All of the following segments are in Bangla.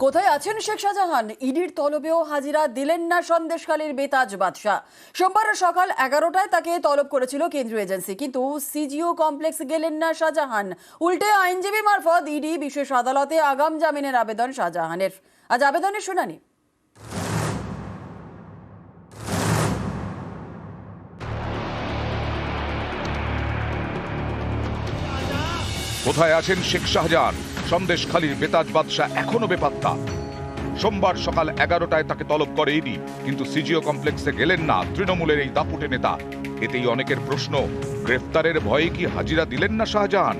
কোথায় আছেন শেখ শাহজাহান? ইডির তলবেও হাজিরা দিলেন না সন্দেশখালীর বেতাজ বাদশা। সোমবার সকাল 11টায় তাকে তলব করেছিল কেন্দ্রীয় এজেন্সি, কিন্তু সিজিও কমপ্লেক্স গেলেন না শাহজাহান। উল্টে আইনজীবী মারফত ইডি বিশেষ আদালতে আগাম জামিনের আবেদন শাহজাহানের। আজ আবেদনের শুনানি। কোথায় আছেন শেখ শাহজাহান? সন্দেশখালীর বেতাজ বাদশা এখনো বেপাত্তা। সোমবার সকাল 11টায় তাকে তলব করে ইডি, কিন্তু সিজিও কমপ্লেক্সে গেলেন না তৃণমূলের এই দাপুটে নেতা। এতেই অনেকের প্রশ্ন, গ্রেফতারের ভয়ে কি হাজিরা দিলেন না শাহজাহান?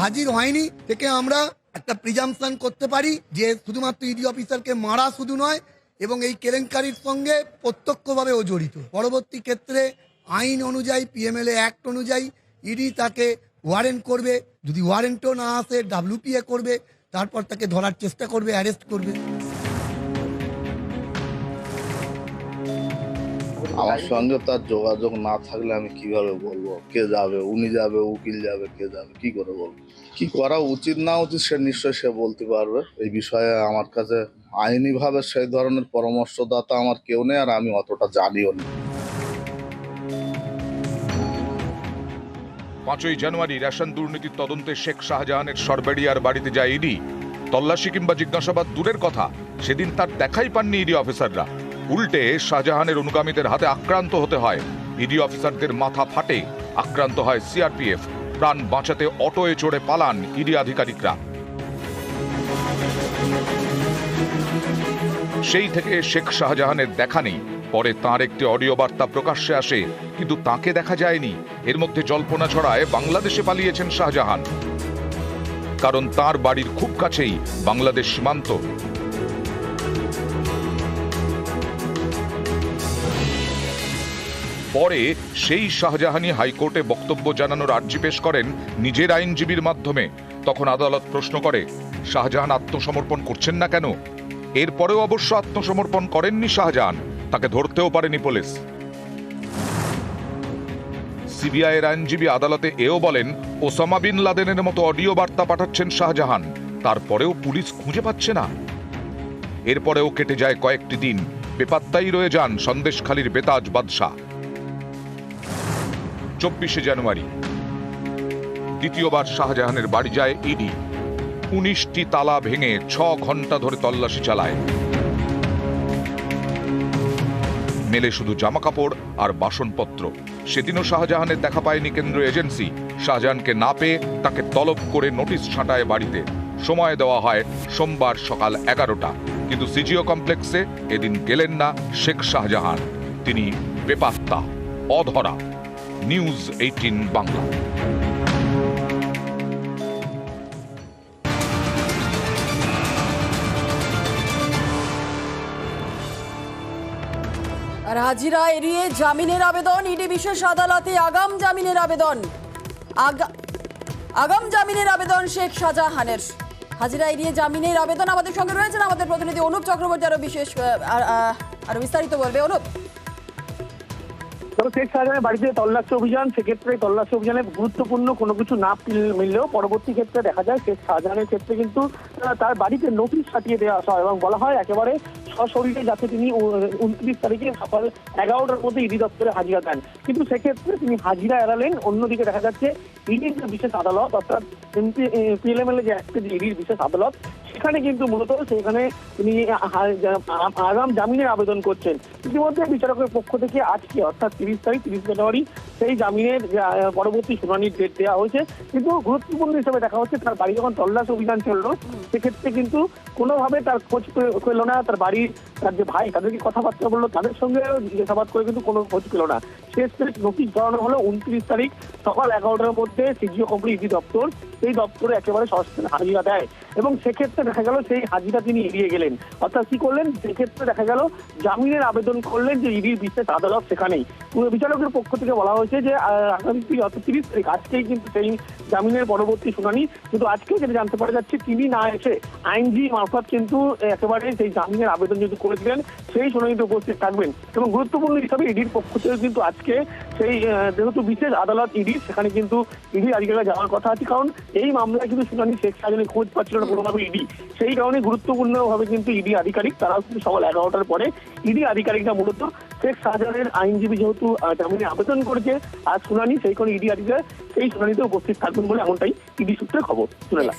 হাজির হয়নি থেকে আমরা একটা প্রিজাম্পশন করতে পারি যে শুধুমাত্র ইডি অফিসারকে মারা শুধু নয়, এবং এই কেলেঙ্কারির সঙ্গে প্রত্যক্ষভাবে ও জড়িত। পরবর্তী ক্ষেত্রে আইন অনুযায়ী, পিএমএলএ অ্যাক্ট অনুযায়ী ইডি তাকে ওয়ারেন্ট করবে। যদি ওয়ারেন্টও না আসে, ডাব্লিউপিএ করবে, তারপর তাকে ধরার চেষ্টা করবে, অ্যারেস্ট করবে। আমার সঙ্গে তার যোগাযোগ না থাকলে আমি কিভাবে বলবো কে যাবে? উনি যাবে, উকিল যাবে, কে যাবে, কি করে বলবো? কি করা উচিত না উচিত সে নিশ্চয়ই সে বলতে পারবে। এই বিষয়ে আমার কাছে আইনিভাবে সেই ধরনের পরামর্শদাতা আমার কেউ নেই, আর আমি অতটা জানিও না। 5ই জানুয়ারি রেশন দুর্নীতির তদন্তে শেখ শাহজাহানের সরবেড়িয়ার বাড়িতে যায় ইডি। তল্লাশি কিংবা জিজ্ঞাসাবাদ দূরের কথা, সেদিন তার দেখাই পাননি ইডি অফিসাররা। উল্টে শাহজাহানের অনুগামীদের হাতে আক্রান্ত হতে হয়। ইডি অফিসারদের মাথা ফাটে, আক্রান্ত হয় সিআরপিএফ। প্রাণ বাঁচাতে অটোয়ে চড়ে পালান ইডি আধিকারিকরা। সেই থেকে শেখ শাহজাহানের দেখা নেই। পরে তাঁর একটি অডিও বার্তা প্রকাশ্যে আসে, কিন্তু তাকে দেখা যায়নি। এর মধ্যে জল্পনা ছড়ায় বাংলাদেশে পালিয়েছেন শাহজাহান, কারণ তার বাড়ির খুব কাছেই বাংলাদেশ সীমান্ত। পরে সেই শাহজাহানই হাইকোর্টে বক্তব্য জানানোর আর্জি পেশ করেন নিজের আইনজীবীর মাধ্যমে। তখন আদালত প্রশ্ন করে, শাহজাহান আত্মসমর্পণ করছেন না কেন? এরপরেও অবশ্য আত্মসমর্পণ করেননি শাহজাহান, তাকে ধরতেও পারেনি পুলিশ। সিবিআইয়ের আইনজীবী আদালতে এও বলেন, ওসামা বিন লাদেনের মতো অডিও বার্তা পাঠাচ্ছেন শাহজাহান, তারপরেও পুলিশ খুঁজে পাচ্ছে না। এরপরেও কেটে যায় কয়েকটি দিন, বেপাত্তাই রয়ে যান সন্দেশখালীর বেতাজ বাদশা। 24শে জানুয়ারি দ্বিতীয়বার শাহজাহানের বাড়ি যায় ইডি। 19টি তালা ভেঙে 6 ঘন্টা ধরে তল্লাশি চালায়। মেলে শুধু জামাকাপড় আর বাসনপত্র। সেদিনও শাহজাহানের দেখা পায়নি কেন্দ্রীয় এজেন্সি। শাহজাহানকে না পেয়ে তাকে তলব করে নোটিশ ছাঁটায় বাড়িতে। সময় দেওয়া হয় সোমবার সকাল 11টা, কিন্তু সিজিও কমপ্লেক্সে এদিন গেলেন না শেখ শাহজাহান। তিনি বেপাত্তা, অধরা। নিউজ 18 বাংলা। আর হাজিরা এড়িয়ে জামিনের আবেদন। ইডি বিশেষ আদালতে আগাম জামিনের আবেদন। আগাম জামিনের আবেদন শেখ শাহজাহানের। হাজিরা এড়িয়ে জামিনের আবেদন। আমাদের সঙ্গে রয়েছেন আমাদের প্রতিনিধি অনুপ চক্রবর্তী, আরো বিস্তারিত বলবে। অনুপ, শেখ শাহজাহানের বাড়িতে তল্লাশি অভিযান, সেক্ষেত্রে তল্লাশি অভিযানে গুরুত্বপূর্ণ কোনো কিছু না মিললেও পরবর্তী ক্ষেত্রে দেখা যায় শেখ শাহজাহানের ক্ষেত্রে কিন্তু তার বাড়িতে নোটিশ ছাটিয়ে দেওয়া হয় এবং বলা হয় একেবারে সশরীরে যাতে তিনি 29 তারিখে সকাল 11টার মধ্যে ইডি দপ্তরে হাজিরা দেন। কিন্তু সেক্ষেত্রে তিনি হাজিরা এড়ালেন। অন্যদিকে দেখা যাচ্ছে ইডির যে বিশেষ আদালত, অর্থাৎ পিএলএমএল যে ইডির বিশেষ আদালত, সেখানে কিন্তু মূলত সেখানে তিনি আগাম জামিনের আবেদন করছেন। ইতিমধ্যে বিচারকের পক্ষ থেকে আজকে অর্থাৎ 30 জানুয়ারি সেই জামিনের পরবর্তী শুনানির ডেট দেওয়া হয়েছে। কিন্তু গুরুত্বপূর্ণ হিসেবে দেখা হচ্ছে তার বাড়ি যখন তল্লাশি অভিযান চললো, সেক্ষেত্রে কিন্তু কোনোভাবে তার খোঁজ পেল না। তার বাড়ির তার যে ভাই, তাদেরকে কথাবার্তা বললো, তাদের সঙ্গে জিজ্ঞাসাবাদ করে কিন্তু কোনো খোঁজ পেল না। শেষ নোটিশ ধরানো হলো 29 তারিখ সকাল 11টার মধ্যে সিজিও কমপ্লেক্স ইডি দপ্তর, সেই দপ্তরে একেবারে সরাসরি হাজিরা দেয়। এবং সেক্ষেত্রে দেখা গেল সেই হাজিরা তিনি এড়িয়ে গেলেন। অর্থাৎ কি করলেন? সেক্ষেত্রে দেখা গেল জামিনের আবেদন করলেন যে ইডির বিশেষ আদালত সেখানেই। বিচারকের পক্ষ থেকে বলা হয়েছে হয়েছে যে আগামী 30 তারিখ আজকেই কিন্তু সেই জামিনের পরবর্তী শুনানি। কিন্তু আজকে যেটা জানতে পারা যাচ্ছে তিনি না এসে আইনজীবী মারফত কিন্তু একেবারে সেই জামিনের আবেদন যেহেতু করেছিলেন সেই শুনানিতে উপস্থিত থাকবেন। এবং গুরুত্বপূর্ণ হিসাবে ইডির পক্ষ থেকে কিন্তু আজকে সেই যেহেতু বিশেষ আদালত ইডি, সেখানে কিন্তু ইডি আধিকারিকরা যাওয়ার কথা আছে, কারণ এই মামলায় কিন্তু শুনানি শেখ শাহজাহানের খোঁজ পাচ্ছিল না কোনোভাবে ইডি। সেই কারণে গুরুত্বপূর্ণভাবে কিন্তু ইডি আধিকারিক তারাও কিন্তু সকাল 11টার পরে ইডি আধিকারিকরা মূলত শেখ শাহজাহানের আইনজীবী যেহেতু জামিনে আবেদন করেছে আর শুনানি, সেই কারণে ইডি আধিকারিক সেই শুনানিতে উপস্থিত থাকবেন বলে এমনটাই ইডি সূত্রে খবর। শুনেলাম।